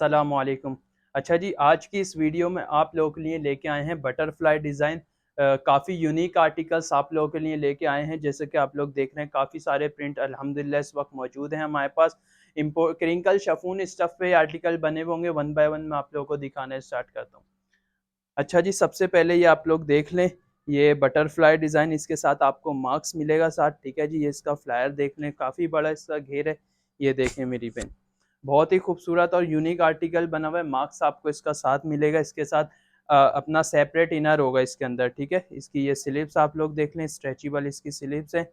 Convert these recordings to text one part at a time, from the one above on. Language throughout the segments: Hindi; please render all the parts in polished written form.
अस्सलामुअलैकुम। अच्छा जी, आज की इस वीडियो में आप लोगों के लिए लेके आए हैं बटरफ्लाई डिज़ाइन। काफ़ी यूनिक आर्टिकल्स आप लोगों के लिए लेके आए हैं। जैसे कि आप लोग देख रहे हैं, काफ़ी सारे प्रिंट अल्हम्दुलिल्लाह इस वक्त मौजूद हैं हमारे पास। इम्पो क्रिंकल शफून स्टफ़ पे आर्टिकल बने हुए होंगे। वन बाय वन मैं आप लोगों को दिखाना स्टार्ट करता हूँ। अच्छा जी, सबसे पहले ये आप लोग देख लें, ये बटरफ्लाई डिज़ाइन, इसके साथ आपको मार्क्स मिलेगा साथ, ठीक है जी। ये इसका फ्लायर देख लें, काफ़ी बड़ा इसका घेर है। ये देखें मेरी पेन, बहुत ही खूबसूरत और यूनिक आर्टिकल बना हुआ है। मार्क्स आपको इसका साथ मिलेगा। इसके साथ अपना सेपरेट इनर होगा इसके अंदर, ठीक है। इसकी ये स्लीव्स आप लोग देख लें, स्ट्रेचेबल इसकी स्लीव्स हैं,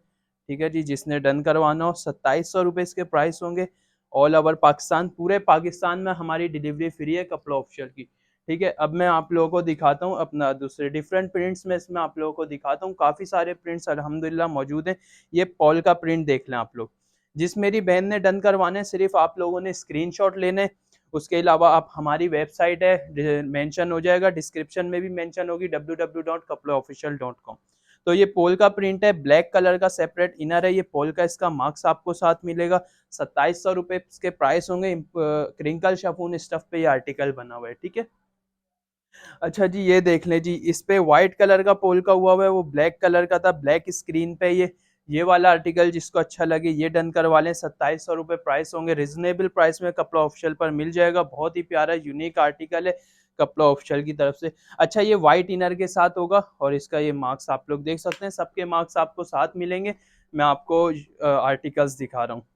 ठीक है जी। जिसने डन करवाना हो 2700 रुपये इसके प्राइस होंगे। ऑल ओवर पाकिस्तान, पूरे पाकिस्तान में हमारी डिलीवरी फ्री है कपड़ा ऑफिशियल की, ठीक है। अब मैं आप लोगों को दिखाता हूँ अपना दूसरे डिफरेंट प्रिंट्स में, इसमें आप लोगों को दिखाता हूँ। काफ़ी सारे प्रिंट्स अल्हम्दुलिल्लाह मौजूद हैं। ये पॉल का प्रिंट देख लें आप लोग, जिस मेरी बहन ने डन करवाने, सिर्फ आप लोगों ने स्क्रीनशॉट लेने। उसके अलावा आप हमारी वेबसाइट है, मेंशन हो जाएगा, डिस्क्रिप्शन में भी मेंशन होगी, www.kaplaofficial.com। तो ये पोल का प्रिंट है, ब्लैक कलर का सेपरेट इनर है। ये पोल का इसका मार्क्स आपको साथ मिलेगा। 2700 रुपये इसके प्राइस होंगे। क्रिंकल शफून स्टफ पे ये आर्टिकल बना हुआ है, ठीक है। अच्छा जी, ये देख लें जी, इस पे व्हाइट कलर का पोल का हुआ है, वो ब्लैक कलर का था, ब्लैक स्क्रीन पे। ये वाला आर्टिकल जिसको अच्छा लगे ये डन करवा लें। 2700 रुपये प्राइस होंगे। रिजनेबल प्राइस में कपड़ा ऑफिशियल पर मिल जाएगा। बहुत ही प्यारा यूनिक आर्टिकल है कपड़ा ऑफिशियल की तरफ से। अच्छा, ये व्हाइट इनर के साथ होगा और इसका ये मार्क्स आप लोग देख सकते हैं। सबके मार्क्स आपको साथ मिलेंगे। मैं आपको आर्टिकल्स दिखा रहा हूँ।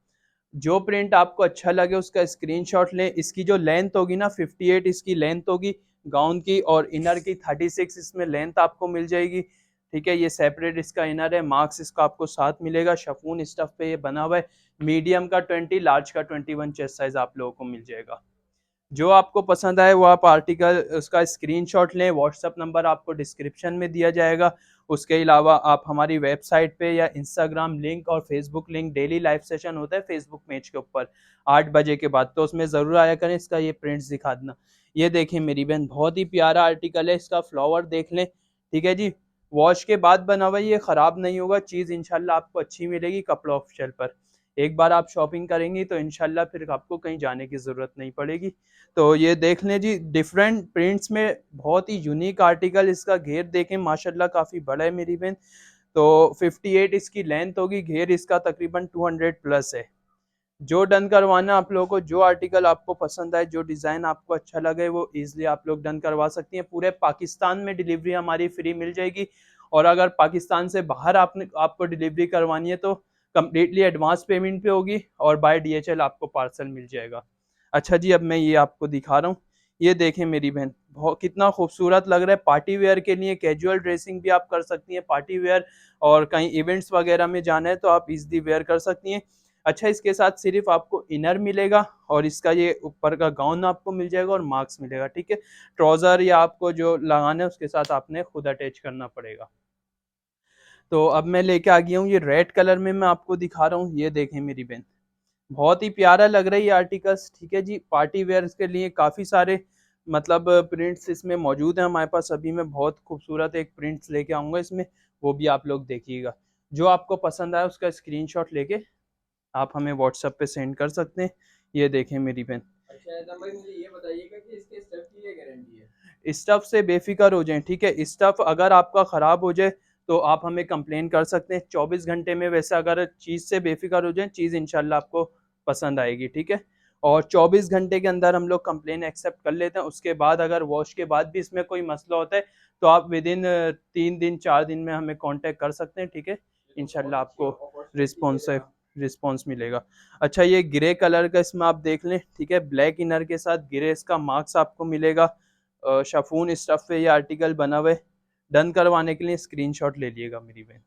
जो प्रिंट आपको अच्छा लगे उसका स्क्रीनशॉट लें। इसकी जो लेंथ होगी ना, 58 इसकी लेंथ होगी गाउन की, और इनर की 36 इसमें लेंथ आपको मिल जाएगी, ठीक है। ये सेपरेट इसका इनर है। मार्क्स इसका आपको साथ मिलेगा। शफून स्टफ पे ये बना हुआ है। मीडियम का 20, लार्ज का 21 चेस्ट साइज आप लोगों को मिल जाएगा। जो आपको पसंद आए वो आप आर्टिकल उसका स्क्रीनशॉट लें। व्हाट्सअप नंबर आपको डिस्क्रिप्शन में दिया जाएगा। उसके अलावा आप हमारी वेबसाइट पे या इंस्टाग्राम लिंक और Facebook link, daily live session होता है फेसबुक पेज के ऊपर 8 बजे के बाद, तो उसमें ज़रूर आया करें। इसका ये प्रिंट्स दिखा देना। ये देखें मेरी बहन, बहुत ही प्यारा आर्टिकल है। इसका फ्लावर देख लें, ठीक है जी। वॉश के बाद बना हुआ, ये ख़राब नहीं होगा। चीज़ इंशाल्लाह आपको अच्छी मिलेगी कपड़ा ऑफिशियल पर। एक बार आप शॉपिंग करेंगी तो इंशाल्लाह फिर आपको कहीं जाने की ज़रूरत नहीं पड़ेगी। तो ये देख लें जी, डिफरेंट प्रिंट्स में बहुत ही यूनिक आर्टिकल। इसका घेर देखें, माशाल्लाह काफ़ी बड़ा है मेरी बहन। तो 58 इसकी लेंथ होगी, घेर इसका तकरीबन 200 प्लस है। जो डन करवाना आप लोगों को, जो आर्टिकल आपको पसंद आए, जो डिज़ाइन आपको अच्छा लगे, वो ईजिली आप लोग डन करवा सकती हैं। पूरे पाकिस्तान में डिलीवरी हमारी फ्री मिल जाएगी। और अगर पाकिस्तान से बाहर आपको डिलीवरी करवानी है तो कम्प्लीटली एडवांस पेमेंट पे होगी, और बाय DHL आपको पार्सल मिल जाएगा। अच्छा जी, अब मैं ये आपको दिखा रहा हूँ। ये देखें मेरी बहन, बहुत कितना खूबसूरत लग रहा है। पार्टी वेयर के लिए, कैजुअल ड्रेसिंग भी आप कर सकती हैं पार्टी वेयर, और कहीं इवेंट्स वगैरह में जाना है तो आप इजली वेयर कर सकती हैं। अच्छा, इसके साथ सिर्फ आपको इनर मिलेगा और इसका ये ऊपर का गाउन आपको मिल जाएगा और मार्क्स मिलेगा, ठीक है। ट्राउज़र या आपको जो लगाना है उसके साथ आपने खुद अटैच करना पड़ेगा। तो अब मैं लेके आ गया हूँ, ये रेड कलर में मैं आपको दिखा रहा हूँ। ये देखें मेरी बहन, बहुत ही प्यारा लग रहा है ये आर्टिकल्स, ठीक है जी। पार्टी वेयर के लिए काफ़ी सारे मतलब प्रिंट्स इसमें मौजूद हैं हमारे पास। अभी मैं बहुत खूबसूरत एक प्रिंट्स लेके आऊँगा इसमें, वो भी आप लोग देखिएगा। जो आपको पसंद आए उसका स्क्रीनशॉट लेके आप हमें व्हाट्सएप पे सेंड कर सकते हैं। ये देखें मेरी बहन। अच्छा एदम भाई, मुझे ये बताइएगा कि इसके स्टफ की ये गारंटी है? स्टफ से बेफिक्र हो जाएं, ठीक है। स्टफ अगर आपका ख़राब हो जाए तो आप हमें कंप्लेन कर सकते हैं 24 घंटे में। वैसे अगर चीज़ से बेफिक्र हो जाए, चीज़ इंशाल्लाह आपको पसंद आएगी, ठीक है। और 24 घंटे के अंदर हम लोग कंप्लेन एक्सेप्ट कर लेते हैं। उसके बाद अगर वॉश के बाद भी इसमें कोई मसला होता है तो आप विदिन 3 दिन 4 दिन में हमें कांटेक्ट कर सकते हैं, ठीक है। इंशाल्लाह आपको रिस्पॉन्स मिलेगा। अच्छा, ये ग्रे कलर का इसमें आप देख लें, ठीक है। ब्लैक इनर के साथ ग्रे इसका मार्क्स आपको मिलेगा। शफून स्टफ पे ये आर्टिकल बना हुआ है। डन करवाने के लिए स्क्रीनशॉट ले लिएगा मेरी बहन।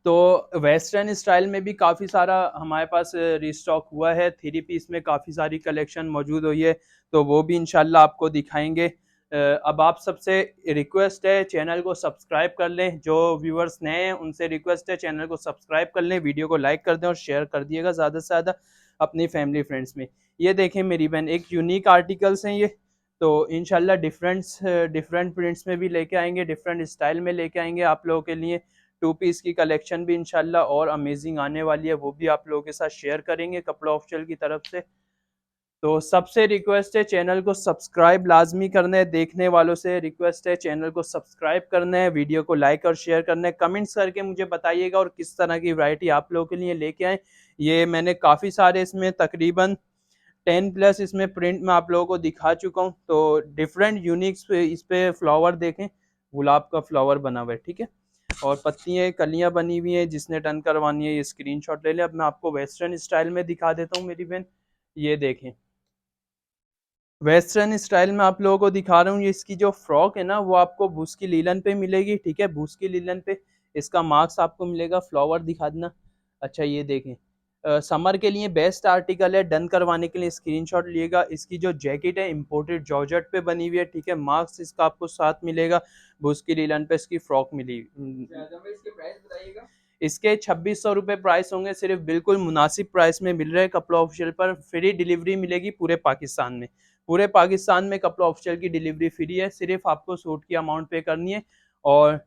तो वेस्टर्न स्टाइल में भी काफ़ी सारा हमारे पास रिस्टॉक हुआ है। 3 पीस में काफ़ी सारी कलेक्शन मौजूद हुई है, तो वो भी इंशाल्लाह आपको दिखाएंगे। अब आप सबसे रिक्वेस्ट है, चैनल को सब्सक्राइब कर लें। जो व्यूअर्स नए हैं उनसे रिक्वेस्ट है, चैनल को सब्सक्राइब कर लें, वीडियो को लाइक कर दें और शेयर कर दिएगा ज़्यादा से ज़्यादा अपनी फैमिली फ्रेंड्स में। ये देखें मेरी बहन, एक यूनिक आर्टिकल्स हैं ये। तो इंशाल्लाह डिफरेंट प्रिंट्स में भी लेके आएंगे, डिफरेंट स्टाइल में लेके आएंगे आप लोगों के लिए। 2 पीस की कलेक्शन भी इंशाल्लाह और अमेजिंग आने वाली है, वो भी आप लोगों के साथ शेयर करेंगे कपड़ा ऑफिशियल की तरफ से। तो सबसे रिक्वेस्ट है चैनल को सब्सक्राइब लाजमी करना है, देखने वालों से रिक्वेस्ट है चैनल को सब्सक्राइब करना है, वीडियो को लाइक और शेयर करना है, कमेंट्स करके मुझे बताइएगा और किस तरह की वैरायटी आप लोगों के लिए लेके आए। ये मैंने काफ़ी सारे इसमें तकरीबन 10 प्लस इसमें प्रिंट में आप लोगों को दिखा चुका हूँ। तो डिफरेंट यूनिक्स पे इस पे फ्लावर देखें, गुलाब का फ्लावर बना हुआ है, ठीक है, और पत्तियाँ कलियाँ बनी हुई हैं। जिसने डन करवानी है ये स्क्रीनशॉट ले ले। अब मैं आपको वेस्टर्न स्टाइल में दिखा देता हूँ मेरी बहन, ये देखें वेस्टर्न स्टाइल में आप लोगों को दिखा रहा हूँ। ये इसकी जो फ्रॉक है ना वो आपको भूस की लीलन पे मिलेगी, ठीक है, भूस की लीलन पे इसका मार्क्स आपको मिलेगा। फ्लावर दिखा देना। अच्छा ये देखें, समर के लिए बेस्ट आर्टिकल है, डन करवाने के लिए स्क्रीनशॉट लिएगा। इसकी जो जैकेट है इंपोर्टेड जॉर्जेट पे बनी हुई है, ठीक है, मार्क्स इसका आपको साथ मिलेगा। भूस की लीलन पे इसकी फ्रॉक मिली। इसके प्राइस बताइएगा। इसके 2600 रुपये प्राइस होंगे, सिर्फ बिल्कुल मुनासिब प्राइस में मिल रहे हैं। कपड़ा ऑफिशियल पर फ्री डिलीवरी मिलेगी पूरे पाकिस्तान में। पूरे पाकिस्तान में कपड़ा ऑफिशियल की डिलीवरी फ्री है, सिर्फ आपको सूट की अमाउंट पे करनी है। और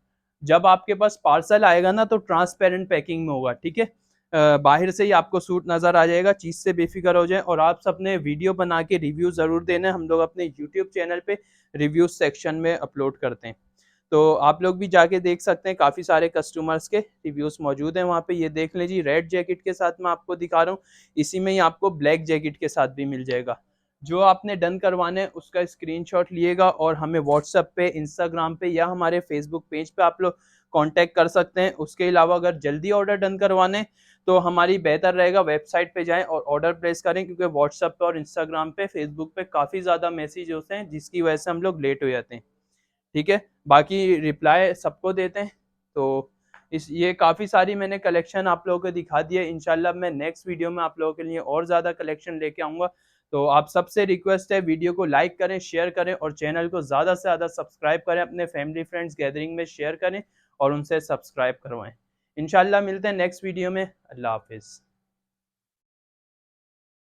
जब आपके पास पार्सल आएगा ना तो ट्रांसपेरेंट पैकिंग में होगा, ठीक है, बाहर से ही आपको सूट नज़र आ जाएगा। चीज़ से बेफिक्र हो जाए। और आप सबने वीडियो बना के रिव्यू ज़रूर देना, हम लोग अपने यूट्यूब चैनल पे रिव्यू सेक्शन में अपलोड करते हैं। तो आप लोग भी जाके देख सकते हैं, काफ़ी सारे कस्टमर्स के रिव्यूज़ मौजूद हैं वहाँ पे। ये देख लें जी, रेड जैकेट के साथ मैं आपको दिखा रहा हूँ, इसी में ही आपको ब्लैक जैकेट के साथ भी मिल जाएगा। जो आपने डन करवाना है उसका स्क्रीनशॉट लिएगा और हमें व्हाट्सएप पे, इंस्टाग्राम पे या हमारे फेसबुक पेज पे आप लोग कांटेक्ट कर सकते हैं। उसके अलावा अगर जल्दी ऑर्डर डन करवाने तो हमारी बेहतर रहेगा वेबसाइट पे जाएं और ऑर्डर प्लेस करें, क्योंकि व्हाट्सएप पे और इंस्टाग्राम पे, फेसबुक पे काफ़ी ज़्यादा मैसेज होते हैं जिसकी वजह से हम लोग लेट हो जाते हैं, ठीक है। बाकी रिप्लाई सबको देते हैं। तो इस ये काफ़ी सारी मैंने कलेक्शन आप लोगों को दिखा दी है। इंशाल्लाह मैं नेक्स्ट वीडियो में आप लोगों के लिए और ज़्यादा कलेक्शन लेके आऊँगा। तो आप सबसे रिक्वेस्ट है वीडियो को लाइक करें, शेयर करें और चैनल को ज़्यादा से ज़्यादा सब्सक्राइब करें, अपने फैमिली फ्रेंड्स गैदरिंग में शेयर करें और उनसे सब्सक्राइब करवाएं। इंशाल्लाह मिलते हैं नेक्स्ट वीडियो में। अल्लाह हाफिज़।